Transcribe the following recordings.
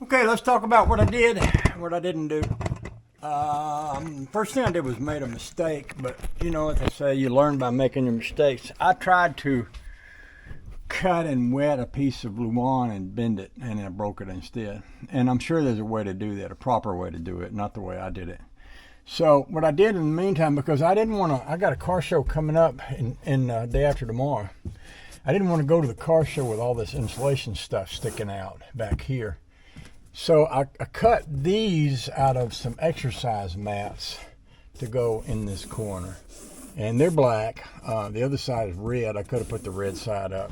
Okay, let's talk about what I did, what I didn't do. First thing I did was made a mistake, but you know what they say, you learn by making your mistakes. I tried to cut and wet a piece of Luan and bend it, and I broke it instead. And I'm sure there's a way to do that, a proper way to do it, not the way I did it. So what I did in the meantime, because I didn't want to, I got a car show coming up in day after tomorrow. I didn't want to go to the car show with all this insulation stuff sticking out back here. So I cut these out of some exercise mats to go in this corner. And they're black. The other side is red. I could have put the red side up.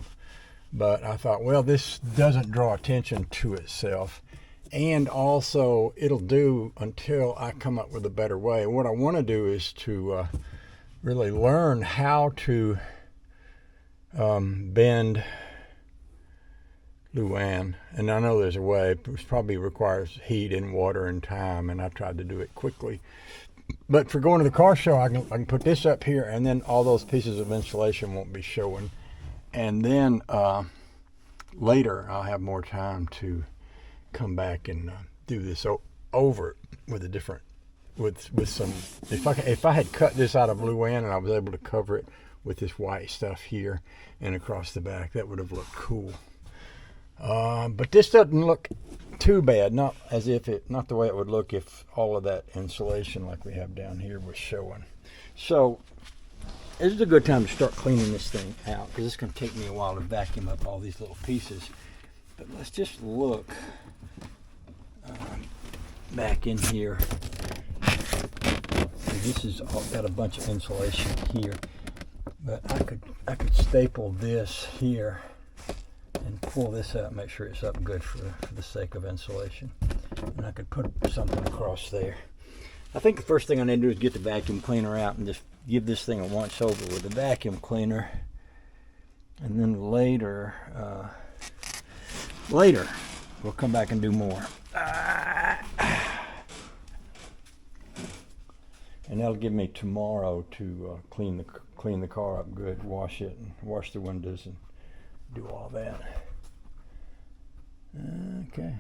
But I thought, well, this doesn't draw attention to itself. And also, it'll do until I come up with a better way. What I want to do is to really learn how to bend Luan, and I know there's a way. It probably requires heat and water and time, and I tried to do it quickly. But for going to the car show, I can put this up here, and then all those pieces of insulation won't be showing. And then later, I'll have more time to come back and do this over with a different, with some. If I had cut this out of Luan and I was able to cover it with this white stuff here and across the back, that would have looked cool. But this doesn't look too bad, not the way it would look if all of that insulation like we have down here was showing. So this is a good time to start cleaning this thing out, because it's going to take me a while to vacuum up all these little pieces. But let's just look back in here. And this has got a bunch of insulation here, but I could staple this here and pull this out, make sure it's up good for the sake of insulation. And I could put something across there. I think the first thing I need to do is get the vacuum cleaner out and just give this thing a once over with the vacuum cleaner. And then later we'll come back and do more. And that'll give me tomorrow to clean the car up good, wash it, and wash the windows and do all that. Okay.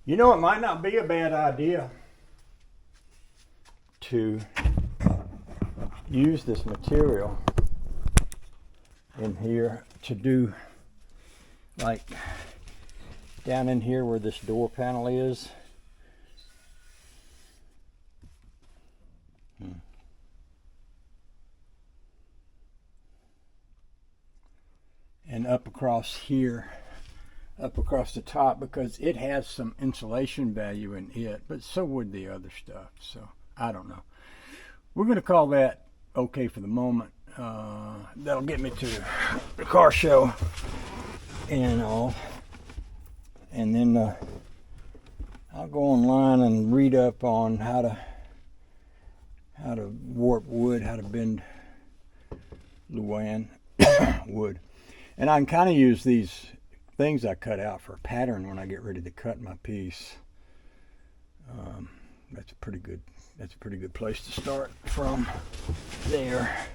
You know, it might not be a bad idea to use this material in here to do, like down in here where this door panel is. And up across here, up across the top, because it has some insulation value in it, but so would the other stuff. So I don't know. We're going to call that okay for the moment. That'll get me to the car show and all. And then I'll go online and read up on how to warp wood, how to bend Luan wood. And I can kind of use these things I cut out for a pattern when I get ready to cut my piece. That's a pretty good place to start from there.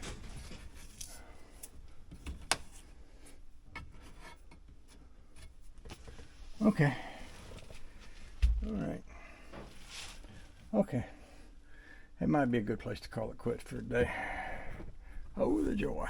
Okay. All right. Okay. It might be a good place to call it quits for today. Oh, the joy.